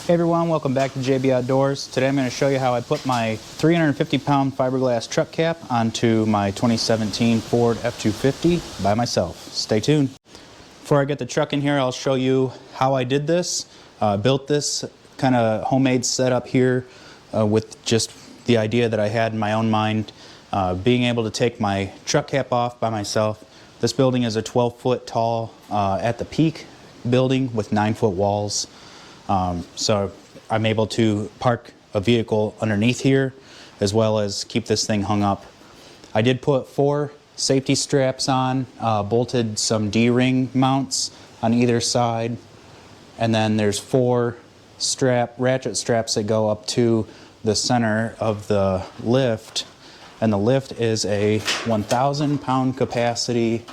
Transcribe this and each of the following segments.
Hey everyone, welcome back to JB Outdoors. Today I'm going to show you how I put my 350-pound fiberglass truck cap onto my 2017 Ford F-250 by myself. Stay tuned. Before I get the truck in here, I'll show you how I did this. Built this kind of homemade setup here with just the idea that I had in my own mind, being able to take my truck cap off by myself. This building is a 12-foot tall at the peak building with 9-foot walls. So I'm able to park a vehicle underneath here as well as keep this thing hung up. I did put 4 safety straps on, bolted some D-ring mounts on either side, and then there's 4 ratchet straps that go up to the center of the lift, and the lift is a 1,000 pound capacity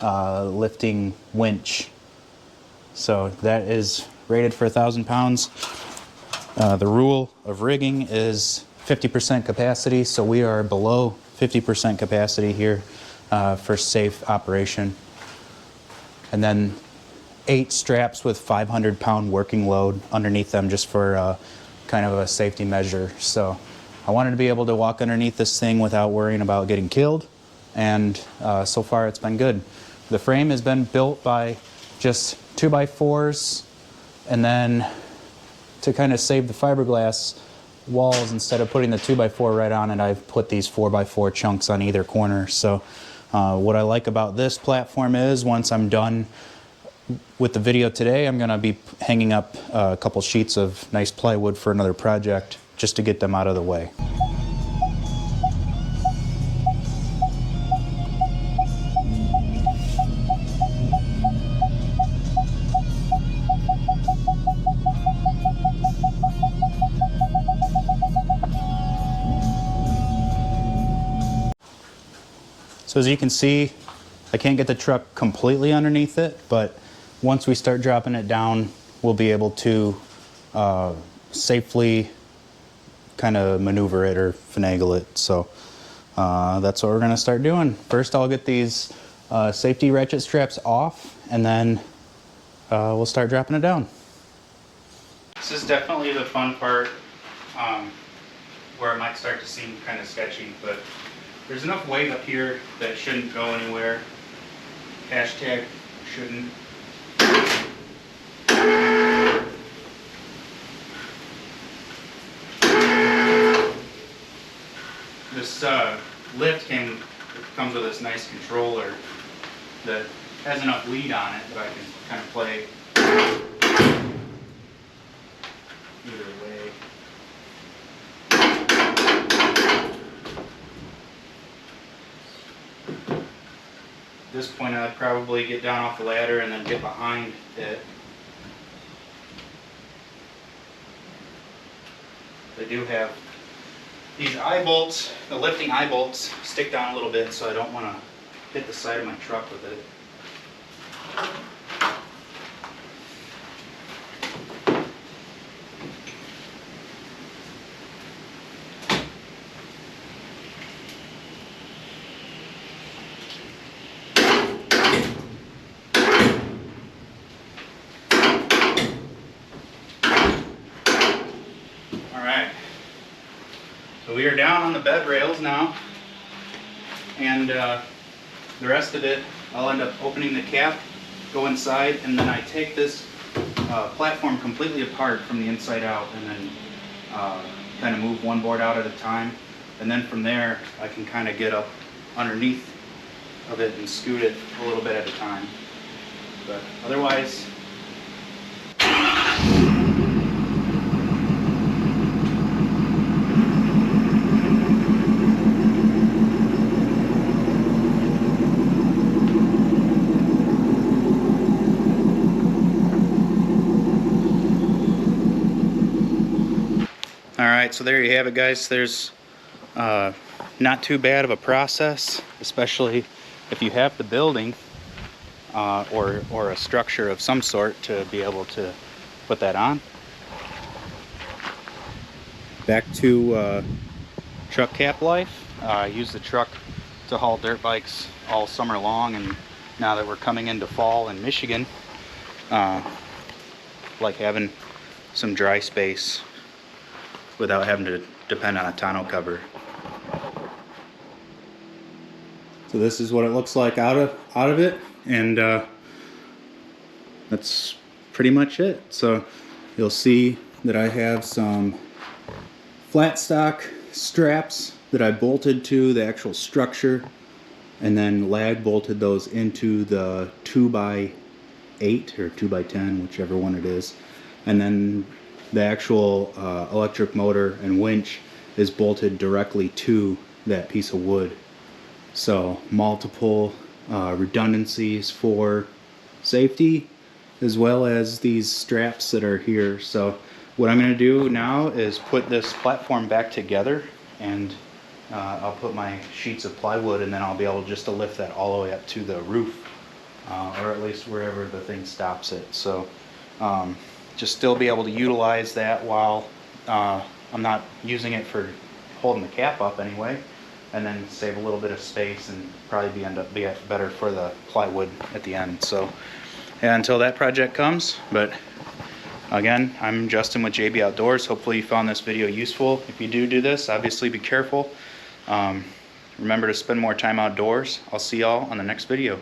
lifting winch. So that is rated for 1,000 pounds. The rule of rigging is 50% capacity, so we are below 50% capacity here for safe operation. And then 8 straps with 500 pound working load underneath them just for kind of a safety measure. So I wanted to be able to walk underneath this thing without worrying about getting killed, and so far it's been good. The frame has been built by just 2x4s, and then to kind of save the fiberglass walls, instead of putting the 2x4 right on it, I've put these 4x4 chunks on either corner. So what I like about this platform is once I'm done with the video today, I'm going to be hanging up a couple sheets of nice plywood for another project just to get them out of the way. So as you can see, I can't get the truck completely underneath it, but once we start dropping it down, we'll be able to safely kind of maneuver it or finagle it. So that's what we're going to start doing. First, I'll get these safety ratchet straps off, and then we'll start dropping it down. This is definitely the fun part, where it might start to seem kind of sketchy, but there's enough weight up here that it shouldn't go anywhere. Hashtag shouldn't. This lift comes with this nice controller that has enough lead on it that I can kind of play either way. At this point, I'd probably get down off the ladder and then get behind it. They do have these eye bolts. The lifting eye bolts stick down a little bit, so I don't want to hit the side of my truck with it. So we are down on the bed rails now, and the rest of it, I'll end up opening the cap, go inside, and then I take this platform completely apart from the inside out, and then kind of move one board out at a time, and then from there I can kind of get up underneath of it and scoot it a little bit at a time. But otherwise, Alright, so there you have it, guys. There's not too bad of a process, especially if you have the building or a structure of some sort to be able to put that on. Back to truck cap life. I use the truck to haul dirt bikes all summer long, and now that we're coming into fall in Michigan, like having some dry space without having to depend on a tonneau cover. So this is what it looks like out of it, and that's pretty much it. So you'll see that I have some flat stock straps that I bolted to the actual structure, and then lag bolted those into the 2x8 or 2x10, whichever one it is, and then the actual electric motor and winch is bolted directly to that piece of wood. So multiple redundancies for safety, as well as these straps that are here. So what I'm going to do now is put this platform back together, and I'll put my sheets of plywood, and then I'll be able just to lift that all the way up to the roof, or at least wherever the thing stops it. So just still be able to utilize that while I'm not using it for holding the cap up anyway, and then save a little bit of space and probably end up being better for the plywood at the end. So yeah, until that project comes. But again, I'm Justin with JB Outdoors. Hopefully you found this video useful. If you do this, obviously be careful. Remember to spend more time outdoors. I'll see y'all on the next video.